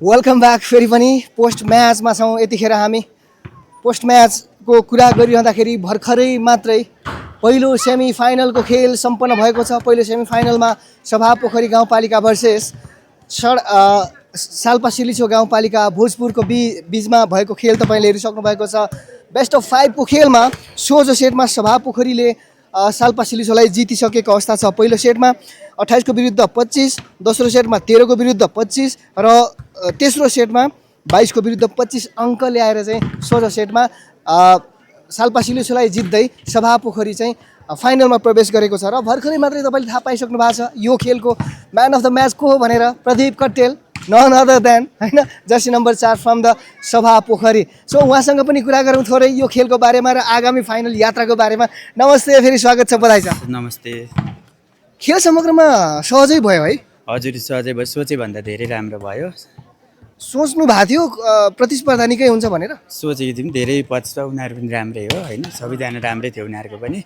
Welcome back. फेरि पनि post म्याचमा छौँ। यतिखेर हामी पोस्ट म्याचको कुरा गरिरहँदाखेरि भर्खरै मात्रै पहिलो सेमी फाइनलको खेल सम्पन्न भएको छ। पहिलो सेमी फाइनलमा सभापोखरी गाउँपालिका भर्सेस साल्पा सिलिछो गाउँपालिका भोजपुरको बीचमा भएको खेल तपाईँले हेरिसक्नु भएको छ। बेस्ट अफ 5 को खेलमा सोझो सेटमा सभापोखरीले साल्पा सिलिछोलाई जितिसकेको अवस्था छ। पहिलो सेटमा 28 को विरुद्ध 25, दोस्रो सेटमा 13 को विरुद्ध 25 र तेस्रो सेटमा 22 को विरुद्ध 25 अङ्क ल्याएर चाहिँ सोझो सेटमा साल्पा सिलिछोलाई जित्दै सभापोखरी चाहिँ फाइनलमा प्रवेश गरेको छ। र भर्खरै मात्रै तपाईँले थाहा पाइसक्नु भएको छ यो खेलको म्यान अफ द म्याच को हो भनेर। Pradeep Kattel, none other than, हैन, jersey number 4 from the Sabhapokhari. So उहाँसँग पनि कुरा गरौँ थोरै यो खेलको बारेमा र आगामी फाइनल यात्राको बारेमा। नमस्ते, फेरि स्वागत छ, बधाई छ। नमस्ते। खेल समग्रमा सहजै भयो है? हजुर, सहजै भयो। सोचेभन्दा धेरै राम्रो भयो। सोच्नु भएको थियो प्रतिस्पर्धा निकै हुन्छ भनेर? सोचेको थियौँ, धेरै पछि उनीहरू पनि राम्रै हो होइन, सबैजना राम्रै थियो। उनीहरूको पनि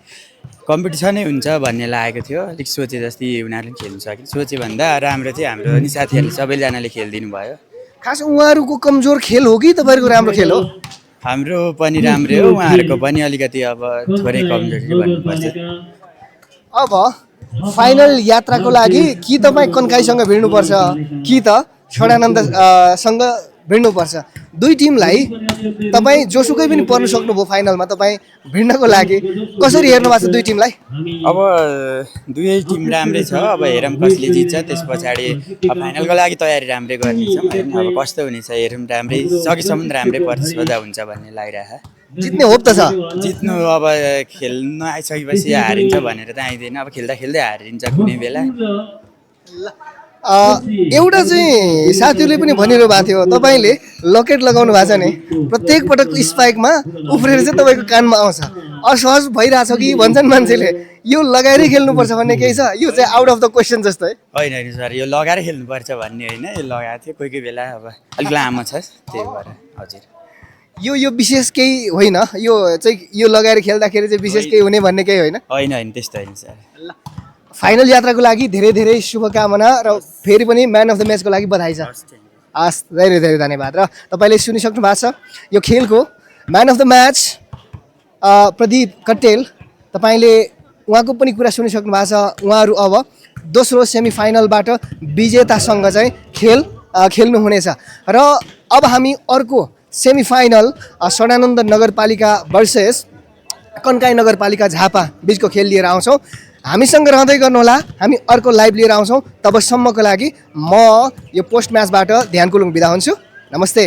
कम्पिटिसनै हुन्छ भन्ने लागेको थियो। अलिक सोचे जस्तै उनीहरूले पनि खेल्नु सक्यो। सोचेभन्दा राम्रो थियो। हाम्रो नि साथीहरूले सबैजनाले खेलिदिनु भयो। खास उहाँहरूको कमजोर खेल हो कि तपाईँहरूको राम्रो खेल हो? हाम्रो पनि राम्रै हो, उहाँहरूको पनि अलिकति अब थोरै कमजोरी भन्नुपर्छ। अब फाइनल यात्राको लागि कि तपाईँ कन्काईसँग भिड्नुपर्छ कि त छोडानन्दसँग भिड्नुपर्छ। दुई टिमलाई तपाईँ जोसुकै पनि पर्नु सक्नुभयो फाइनलमा। तपाईँ भिड्नको लागि कसरी हेर्नु भएको छ दुई टिमलाई? अब दुवै टिम राम्रै छ। अब हेरौँ कसले जित्छ। त्यस पछाडि फाइनलको लागि तयारी राम्रै गर्नेछौँ होइन। अब कस्तो हुनेछ हेरौँ। राम्रै सकेसम्म राम्रै प्रतिस्पर्धा हुन्छ भन्ने लागिरहेको। जित्ने होप त छ? जित्नु अब खेल्न आइसकेपछि हारिन्छ भनेर त आइँदैन। अब खेल्दा खेल्दै हारिन्छ कुनै बेला। एउटा चाहिँ साथीहरूले पनि भनिरहनु भएको थियो तपाईँले लकेट लगाउनु भएको छ नि, प्रत्येक पटक स्पाइकमा उफ्रेर चाहिँ तपाईँको कानमा आउँछ। असहज भइरहेछ कि भन्छन् मान्छेले यो लगाएरै खेल्नुपर्छ भन्ने केही छ? यो चाहिँ आउट अफ द क्वेसन जस्तो है? होइन होइन सर, यो लगाएर खेल्नुपर्छ भन्ने होइन। यो लगाएको थियो कोही कोही बेला। अब अलिक लामो छ त्यही भएर। हजुर, यो विशेष केही होइन? यो चाहिँ यो लगाएर खेल्दाखेरि चाहिँ विशेष केही हुने भन्ने केही होइन? होइन होइन, त्यस्तो होइन सर। फाइनल यात्राको लागि धेरै धेरै शुभकामना र फेरि पनि म्यान अफ द म्याचको लागि बधाई छ। हस्, धेरै धेरै धन्यवाद। र तपाईँले सुनिसक्नु भएको छ यो खेलको man of the match Pradeep Kattel. तपाईँले उहाँको पनि कुरा सुनिसक्नु भएको छ। उहाँहरू अब दोस्रो सेमी फाइनलबाट विजेतासँग चाहिँ खेल्नुहुनेछ। र अब हामी अर्को सेमी फाइनल सडानन्द नगरपालिका भर्सेस कन्काई नगरपालिका झापा बिचको खेल लिएर आउँछौँ। हामीसँग रहँदै गर्नुहोला, हामी अर्को लाइभ लिएर आउँछौँ। तबसम्मको लागि म यो पोस्ट म्याचबाट ध्यान कुलुङ बिदा हुन्छु। नमस्ते।